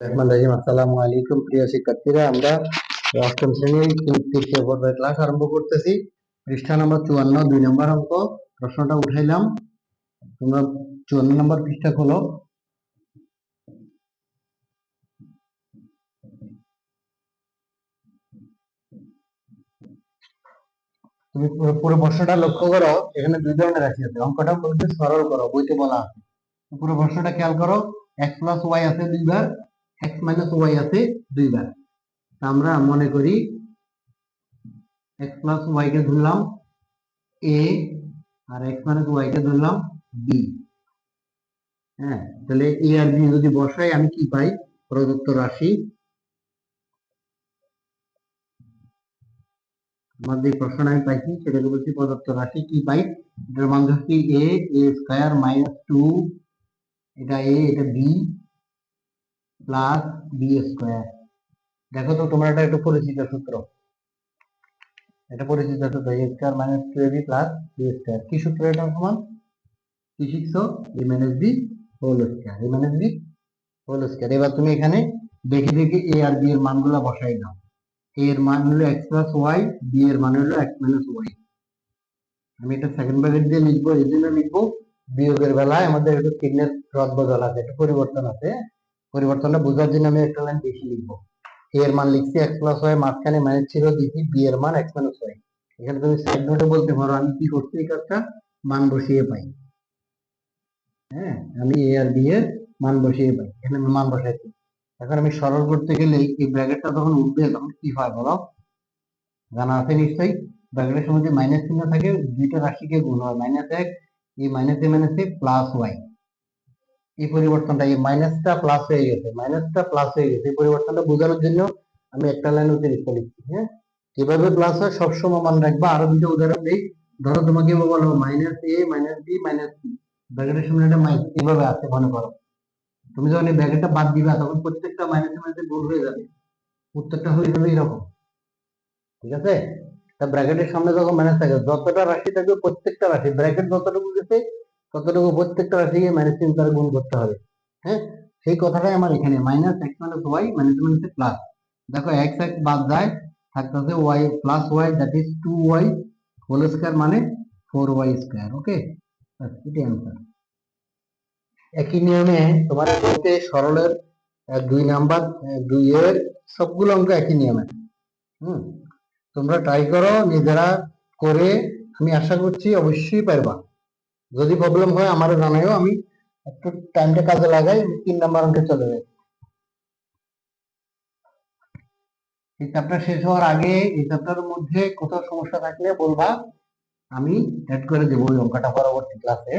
আসসালামু আলাইকুম প্রিয় শিক্ষার্থীরা, আমরা অষ্টম শ্রেণীর তৃতীয় পর্বের ক্লাস আরম্ভ করতেছি। পৃষ্ঠা নম্বর 54, 2 নম্বর অঙ্ক প্রশ্নটা উঠাইলাম। তোমরা 54 নম্বর পৃষ্ঠা খোলো। তুমি পুরো প্রশ্নটা লক্ষ্য করো, এখানে দুই ধরনের রাশি আছে। অঙ্কটা বলতে সরল করো, বইতে বলা আছে। পুরো প্রশ্নটা খেয়াল করো, x প্লাস ওয়াই আছে দুইবার, x মাইনাস ওয়াই আছে দুইবার। আমরা মনে করি x প্লাস ওয়াই কে ধরলাম a আর x মাইনাস ওয়াই কে ধরলাম b। হ্যাঁ, তাহলে a আর b যদি বসাই আমি কি পাই? প্রদত্ত রাশি, আমার যে প্রশ্ন আমি পাইছি সেটাকে বলছি প্রদত্ত রাশি। কি পাই? এটার মান হচ্ছে a স্কয়ার মাইনাস 2, এটা a, এটা b প্লাস b স্কয়ার। দেখো তো তোমরা এটা একটু পরিচিত সূত্র, এটা পরিচিত সূত্র, a square minus 2ab plus b square. কি সূত্র এটা? সমান কি শিখছো? a minus b whole square, a minus b whole square. এবার তুমি এখানে দেখে দেখে a আর b এর মানগুলো বসাই দাও। a এর মান হলো x প্লাস ওয়াই, b এর মান হলো x মাইনাস ওয়াই। আমি এটা সেকেন্ড ব্র্যাকেট দিয়ে লিখবো, এই জন্য লিখবো বিয়োগের বেলায় আমাদের একটু চিহ্নের রদ বদল আছে, একটু পরিবর্তন আছে। পরিবর্তনটা বোঝার জন্য আমি একটা লাইন বেশি লিখবো। a এর মান লিখছি x প্লাস ওয়াই, মাঝখানে মাইনাস ছিল, দিচ্ছি b এর মান x মাইনাস ওয়াই। এখানে তুমি সাইড নোটে বলতে পারো আমি কি করছি, এই কাজটা মান বসিয়ে পাই। হ্যাঁ, আমি a আর b এর মান বসিয়ে পাই, এখানে আমি মান বসাইছি। এখন আমি সরল করতে গেলে এই ব্র্যাকেটটা যখন উঠবে তখন কি হয় বলো? জানা আছে নিশ্চয়ই, ব্র্যাকেটের সময় যে মাইনাস চিহ্ন থাকে দুইটা রাশিকে গুণ হয়, মাইনাস এক, এই মাইনাস এ প্লাস ওয়াই। এই পরিবর্তনটা, এই মাইনাসটা প্লাস হয়ে গেছে, মাইনাসটা প্লাস হয়ে গেছে, এই পরিবর্তনটা বোঝানোর জন্য আমি একটা লাইন অতিরিক্ত লিখছি। হ্যাঁ, কিভাবে প্লাস হয় সবসময় মনে রাখবা। আরো দুটো উদাহরণ দিই। ধরো তোমাকে বলো মাইনাস এ মাইনাস বি মাইনাস সি, ব্র্যাকেটের সামনে একটা মাইনাস এভাবে আছে মনে করো। তুমি যখন এই ব্র্যাকেটটা বাদ দিবা তখন প্রত্যেকটা মাইনাসে মাইনাসে গুণ হয়ে যাবে, উত্তরটা হয়ে যাবে এরকম। ঠিক আছে? তা ব্র্যাকেটের সামনে যখন মাইনাস থাকে, যতটা রাশি থাকবে প্রত্যেকটা রাশি ব্র্যাকেট যতটুকু গেছে ততটুকু প্রত্যেকটা রাশিকে মাইনাস চিহ্ন দ্বারা গুণ করতে হবে। হ্যাঁ, সেই কথাটাই আমার এখানে minus X minus Y minus মাইনাসে প্লাস। দেখো এক্স এক্স বাদ যায়, থাকতেছে Y plus Y, that is 2y whole square মানে 4y স্কয়ার। ওকে, এটাই आंसर। একই নিয়মে তোমার বইতে সরলের 2 নাম্বার 2 এর সবগুলো অঙ্ক একই নিয়মে। তোমরা ট্রাই করো নিজেরা করে, আমি আশা করছি অবশ্যই পারবা। যদি প্রবলেম হয় আমারও জানাইও, আমি একটু টাইমটা কাজে লাগাই, 3 নাম্বার অঙ্কে চলে যাই। এই চ্যাপ্টার শেষ হওয়ার আগে এই চ্যাপ্টারের মধ্যে কোথাও সমস্যা থাকলে বলবা, আমি অ্যাড করে দেবো ওই অঙ্কটা পরবর্তী ক্লাসে।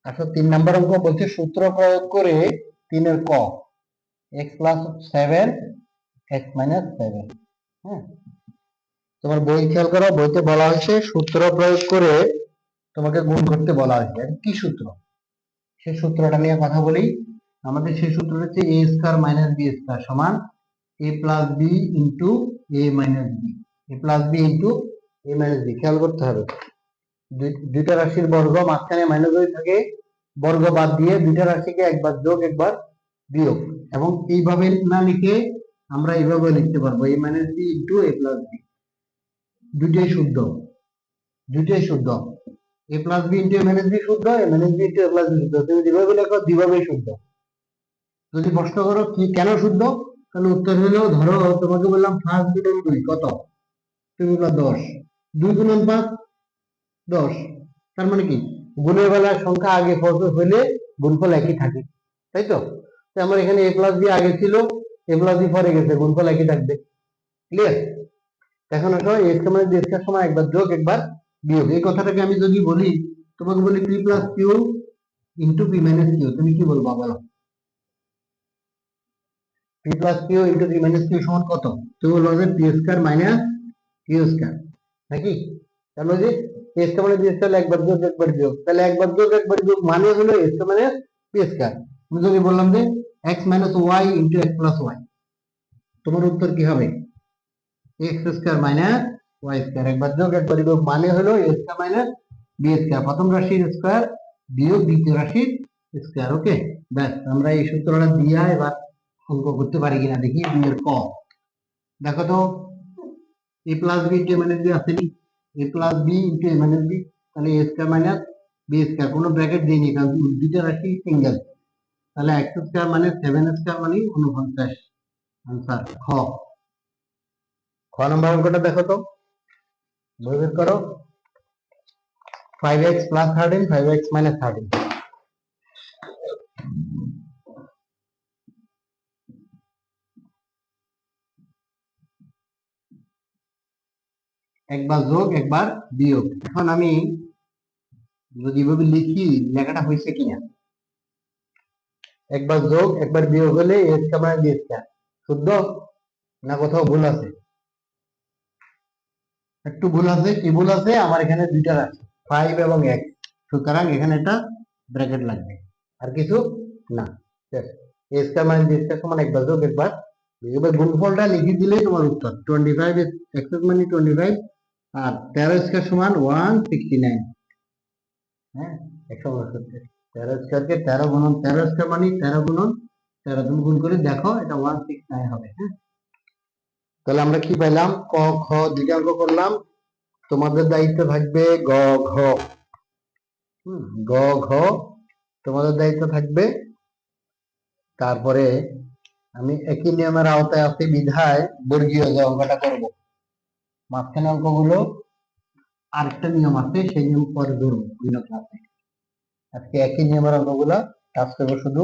আসলে 3 নাম্বার অঙ্ক বলছে সূত্র প্রয়োগ করে 3 এর ক x প্লাস 7 x মাইনাস 7। হ্যাঁ, তোমার বই খেয়াল করো, বইতে বলা হয়েছে সূত্র প্রয়োগ করে তোমাকে গুণ করতে বলা হয়েছে। কি সূত্র? সেই সূত্রটা নিয়ে কথা বলি। আমাদের সেই সূত্র হচ্ছে a square minus b square সমান a plus b into a minus b, a plus b into a minus b। খেয়াল করতে হবে দুইটা রাশির বর্গ, মাঝখানে মাইনাস হয়ে থাকে, বর্গ বাদ দিয়ে দুইটা রাশিকে একবার যোগ একবার বিয়োগ, এবং এইভাবে না লিখে আমরা এইভাবে লিখতে পারবো a minus b into a plus b। দুইটাই শুদ্ধ, দুইটাই শুদ্ধ। a plus b into a minus b শুদ্ধ, a minus b into a plus b শুদ্ধ। তুমি যেভাবে লেখো দুইভাবেই শুদ্ধ। যদি প্রশ্ন করো কি কেন শুদ্ধ, তাহলে উত্তর হলো, ধরো তোমাকে বললাম 5 গুণন 2 কত, তুমি বললা 10, 2 গুণন 5 10। তার মানে কি গুণের বেলায় সংখ্যা আগে হলে গুণফল একই থাকে, তাই তো? আমার এখানে a প্লাস b আগে ছিল, a প্লাস b পরে গেছে, গুণফল একই থাকবে। ক্লিয়ার? এখন আসো a স্কয়ার মানে b স্কয়ার সমান একবার যোগ একবার বিয়োগ। এই কথাটাকে আমি যদি বলি, তোমাকে বলি p plus q into p minus q, তুমি কি বলবা বলো? p plus q into p minus q সমান কত? তুমি বলবা যে p square minus q square, নাকি? তাহলে যে a স্কয়ার মানে b স্কয়ার একবার যোগ একবার বিয়োগ, তাহলে একবার যোগ একবার বিয়োগ মানে হলো a স্কয়ার মানে p স্কয়ার। আমি যদি বললাম যে x minus y into x plus y, তোমার উত্তর কি হবে? x square minus y square, একবার যোগ একবার বিয়োগ মানে হলো a square minus b square, প্রথম রাশির স্কয়ার বিয়োগ দ্বিতীয় রাশির স্কয়ার। ওকে, ব্যাস আমরা এই সূত্রটা দিয়া এবার অঙ্ক করতে পারি কিনা দেখি। 2 এর ক, দেখো তো a plus B into a minus B আসেনি, a plus B into a minus B, তাহলে a square minus B square, কোনো ব্র্যাকেট দেইনি কারণ দুইটা রাশি সিঙ্গেল, তাহলে x স্কয়ার মানে 7 স্কয়ার মানে 49। আনসার খ। খ নম্বর অঙ্কটা দেখো তো, বই বের করো। 5x plus 13, 5x minus 13। একবার যোগ একবার বিয়োগ। এখন আমি যদি এভাবে লিখি, লেখাটা হয়েছে কিনা, একবার যোগ একবার বিয়োগ হলে a স্কয়ার মানে b স্কয়ার, শুদ্ধ না কোথাও ভুল আছে? একটু ভুল আছে। কি ভুল আছে? আমার এখানে দুইটা রাশি 5 এবং x, সুতরাং এখানে একটা ব্র্যাকেট লাগবে, আর কিছু না। a স্কয়ার মানে b স্কয়ার সমান একবার যোগ একবার বিয়োগ। এবার গুণফলটা লিখে দিলেই তোমার উত্তর। 25 x মানে 25 আর 13 স্কয়ার সমান 169। হ্যাঁ, 169। 13 স্কয়ারকে 13 গুণন 13 স্কয়ার মানে 13 গুণন 13, তুমি গুণ করে দেখো, এটা 169 হবে। হ্যাঁ, তাহলে আমরা কি পেলাম? ক খ দুইটা অঙ্ক করলাম। তোমাদের দায়িত্ব থাকবে গ ঘ। গ ঘ তোমাদের দায়িত্ব থাকবে। তারপরে আমি একই নিয়মের আওতায় আছি বিধায় বর্গীয় যে অঙ্কটা করব, মাঝখানে অঙ্কগুলো আরেকটা নিয়ম আছে, সেই নিয়ম পরে ধরবো অন্য ক্লাসে। আজকে একই নিয়মের অঙ্কগুলো কাজ করবো শুধু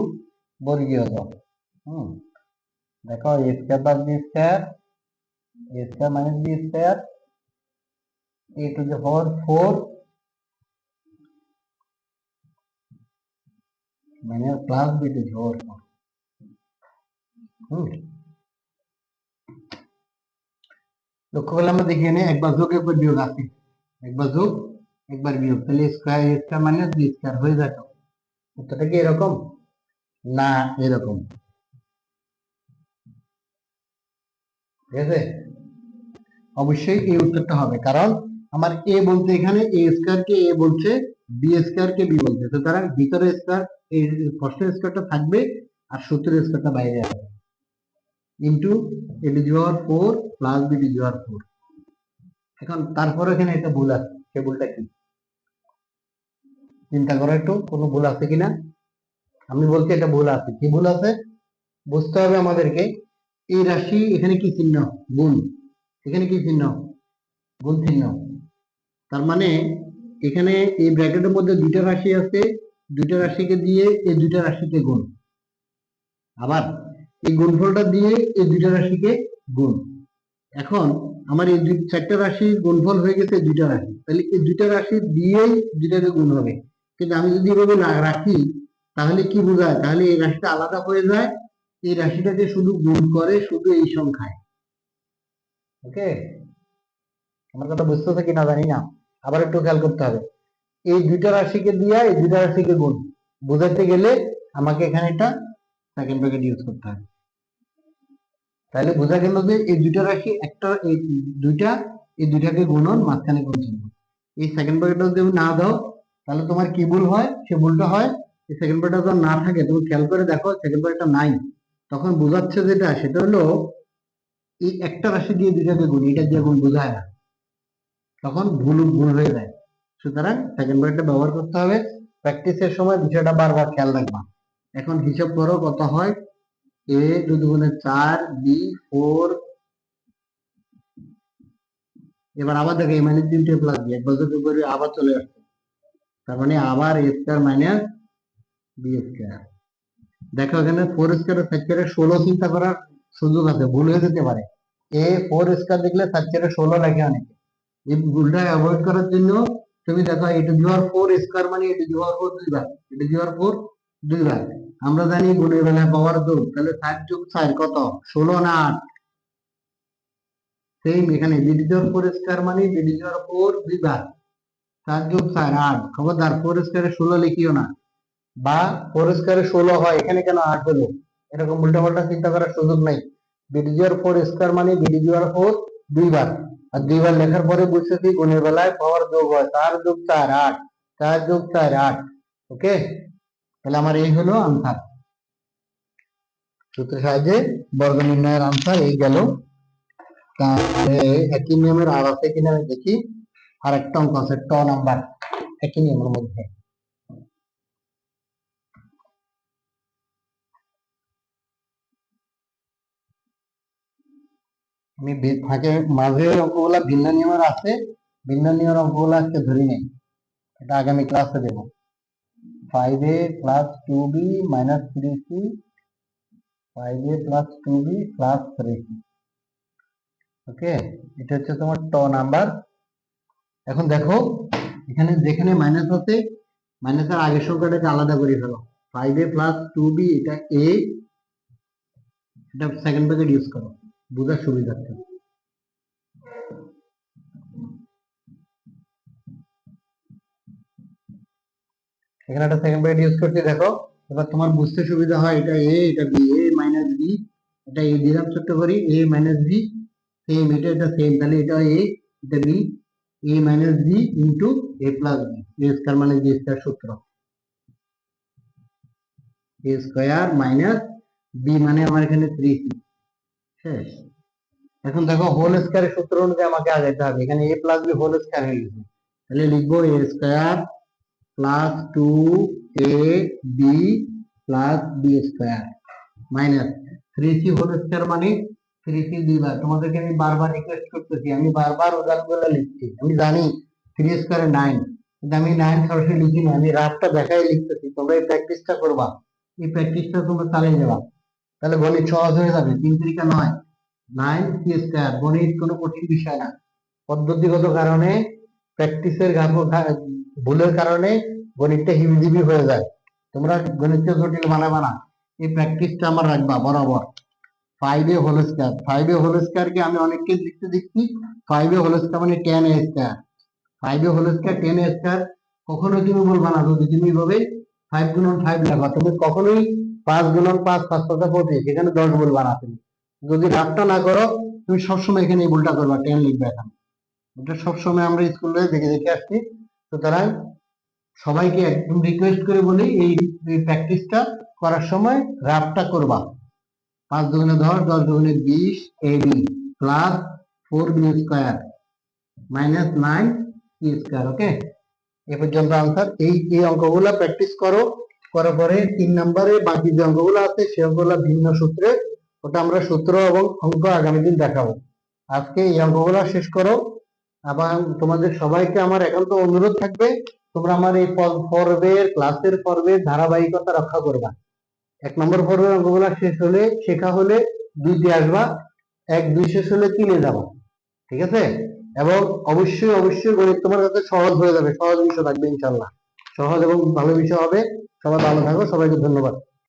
বর্গীয় জ। দেখো a square plus b square, a square minus b square, a to the power 4 minus plus b to the power 4। লক্ষ্য করলে আমরা দেখি এনে একবার যোগ একবার বিয়োগ আছে, একবার যোগ একবার বিয়োগ, তাহলে square a square minus b square হয়ে যায়। উত্তরটা কি এরকম? না, এরকম। ঠিক আছে, অবশ্যই এই উত্তরটা হবে, কারণ আমার a বলতে এখানে a স্কয়ার কে a বলছে, b স্কয়ার কে b বলছে, সুতরাং ভিতরে স্কয়ার এই প্রশ্নের স্কয়ারটা থাকবে আর সূত্রের স্কয়ারটা বাইরে আসবে, into a to the power 4 plus b to the power 4। এখন তারপরে এখানে একটা ভুল আছে, সেই ভুলটা কি চিন্তা করো একটু, কোনো ভুল আছে কিনা। আমি বলছি এটা ভুল আছে। কি ভুল আছে বুঝতে হবে আমাদেরকে। এই রাশি এখানে কি চিহ্ন? গুণ। এখানে কি চিহ্ন? গুণ চিহ্ন। তার মানে এখানে এই ব্র্যাকেটের মধ্যে দুইটা রাশি আছে, দুইটা রাশিকে দিয়ে এই দুইটা রাশিকে গুণ, আবার এই গুণফলটা দিয়ে এই দুইটা রাশিকে গুণ। এখন আমার এই চারটা রাশির গুণফল হয়ে গেছে দুইটা রাশি, তাহলে এই দুইটা রাশি দিয়েই দুইটাকে গুণ হবে। কিন্তু আমি যদি এভাবে না রাখি তাহলে কি বোঝায়? তাহলে এই রাশিটা আলাদা হয়ে যায়, এই রাশিটাকে শুধু গুণ করে শুধু এই সংখ্যায়। ওকে, আমার কথা বুঝতেছে কিনা জানি না, আবার একটু খেয়াল করতে হবে। এই দুইটা রাশিকে দিয়ে এই দুইটা রাশিকে গুণ বোঝাতে গেলে আমাকে এখানে একটা সেকেন্ড ব্র্যাকেট ইউজ করতে হবে। তাহলে বোঝা গেল যে এই দুইটা রাশি একটা, এই দুইটা, এই দুইটাকে গুণন মাঝখানে কোন চিহ্ন। এই সেকেন্ড ব্র্যাকেটটা যদি না দাও তাহলে তোমার কি ভুল হয়? সে ভুলটা হয় এই সেকেন্ড ব্র্যাকেটটা যখন না থাকে, তুমি খেয়াল করে দেখো সেকেন্ড ব্র্যাকেটটা নাই, তখন বোঝাচ্ছে যেটা সেটা হলো এই একটা রাশি দিয়ে দুইটাকে গুণ, এটা দিয়ে গুণ বোঝায় না, তখন ভুল ভুল হয়ে যায়। সুতরাং সেকেন্ড ব্র্যাকেটটা ব্যবহার করতে হবে। প্র্যাকটিসের সময় বিষয়টা বারবার খেয়াল রাখবা। এখন হিসাব করো কত হয়। a টু দি গুণে 4, b 4, এবার আবার দেখো a মাইনাস 3 প্লাস b, একবার যোগ করে আবার চলে আসছে, তার মানে আবার a square minus b square. দেখো এখানে 4 স্কয়ার 16 চিন্তা করার সুযোগ আছে, ভুল হয়ে যেতে পারে। a 4 স্কয়ার দেখলে 16 লেখে অনেকে। এই ভুলটা অ্যাভয়েড করার জন্য তুমি দেখো a to the power 4 square মানে a টু দি পাওয়ার 4 দুইবার, a টু দি পাওয়ার 4 দুইবার। আমরা জানি গুণের বেলায় পাওয়ার যোগ, তাহলে 4 যোগ 4 কত? 16 না 8? সেম এখানে b to the power 4 square মানে b টু দি পাওয়ার 4 দুইবার, 4 যোগ 4 8। খবরদার 4 স্কয়ারে 16 লিখিও না, বা 4 স্কয়ারে 16 হয় এখানে কেন 8 হলো, এরকম উল্টাপাল্টা চিন্তা করার সুযোগ নাই। b to the power 4 square মানে b টু দি পাওয়ার 4 দুইবার, আর দুইবার লেখার পরে বুঝতেছি গুণের বেলায় পাওয়ার যোগ হয়, 4 যোগ 4 8, 4 যোগ 4 8। ওকে, তাহলে আমার এই হলো আনসার। সূত্রের সাহায্যে বর্গ নির্ণয়ের আনসার এই গেল। তাহলে একই নিয়মের আর আছে কিনা আমি দেখি। আর একটা অঙ্ক আছে ট নাম্বার, একই নিয়মের মধ্যে। আমি ফাঁকে মাঝে অঙ্কগুলা ভিন্ন নিয়মের আছে, ভিন্ন নিয়মের অঙ্কগুলো আজকে ধরি নেই, এটা আগামী ক্লাসে দেব। 5a plus 2b minus 3c, 5a plus 2b plus 3c। ওকে, এটা হচ্ছে তোমার ট নাম্বার। এখন দেখো এখানে যেখানে মাইনাস আছে, মাইনাসের আগের সংখ্যাটাকে আলাদা করে ফেলো। 5a প্লাস 2b এটা a, এটা সেকেন্ড ব্র্যাকেট ইউজ করো বোঝার সুবিধার্থে। এখানে একটা সেকেন্ড ব্র্যাকেট ইউজ করছি দেখো, এবার তোমার বুঝতে সুবিধা হয় এটা a এটা b, a মাইনাস b, এটা a দিলাম ছোট্ট করি, a মাইনাস b সেম, এটা সেম, তাহলে এটা a এটা b, a minus b into a plus b, a square মানে b স্কয়ার সূত্র, a স্কয়ার মাইনাস b মানে আমার এখানে 3c শেষ। এখন দেখো হোল স্কয়ারের সূত্র অনুযায়ী আমাকে আগাইতে হবে, এখানে a plus b whole square হয়ে গেছে, তাহলে লিখবো a square plus 2ab plus b square minus 3c whole square মানে 3c দুইবার। তোমাদেরকে আমি বারবার রিকোয়েস্ট করতেছি, আমি বারবার উদাহরণগুলো লিখছি, আমি জানি 3 স্কয়ারে 9, কিন্তু আমি 9 সরাসরি লিখি না, আমি রাতটা দেখাই লিখতেছি, তোমরা এই প্র্যাকটিসটা করবা, এই প্র্যাকটিসটা তোমরা চালিয়ে যাবা, তাহলে গণিত সহজ হয়ে যাবে। 3 3 9, 9c স্কয়ার, গণিত কোনো কঠিন বিষয় না, পদ্ধতিগত কারণে প্র্যাকটিসের ভুলের কারণে গণিতটা হিমজিবি হয়ে যায়, তোমরা গণিতকে জটিল বানাবা না, এই প্র্যাকটিসটা আমার রাখবা বরাবর। 5a whole square, 5a whole স্কয়ারকে আমি অনেককে লিখতে দেখছি 5a হোল স্কয়ার মানে 10a square, 5a whole square 10a square কখনো তুমি বলবা না, যদি তুমি ভাবে 5 গুণন 5 লেখা, তুমি কখনোই 5 গুণন 5 5 কথা 25 এখানে 10 বলবা না। তুমি যদি রাগটা না করো, তুমি সবসময় এখানে এই ভুলটা করবা, 10 লিখবে এখানে, এটা সবসময় আমরা স্কুলে দেখে দেখে আসছি। সুতরাং সবাইকে একদম রিকোয়েস্ট করে বলি এই প্র্যাকটিসটা করার সময় রাফটা করবা। 5 দুগুণে 10, 10 দুগুণে 20 ab plus 4b square minus 9c square. Okay, এ পর্যন্ত আনসার। এই অঙ্কগুলো প্র্যাকটিস করো, করার পরে 3 নম্বরে বাকি যে অঙ্কগুলো আছে সেই অঙ্কগুলো ভিন্ন সূত্রে, ওটা আমরা সূত্র এবং অঙ্ক আগামী দিন দেখাবো। আজকে এই অঙ্কগুলো শেষ করো। আবার তোমাদের সবাইকে আমার একান্ত অনুরোধ থাকবে, তোমরা আমার এই পর্বের ক্লাসের পর্বের ধারাবাহিকতা রক্ষা করবা। 1 নম্বর পর্বের অঙ্কগুলো শেষ হলে শেখা হলে 2 তে আসবা, 1 2 শেষ হলে 3 এ যাবা, ঠিক আছে? এবং অবশ্যই অবশ্যই গণিত তোমার কাছে সহজ হয়ে যাবে, সহজ বিষয় থাকবে ইনশাআল্লাহ, সহজ এবং ভালো বিষয় হবে। সবাই ভালো থাকো, সবাইকে ধন্যবাদ।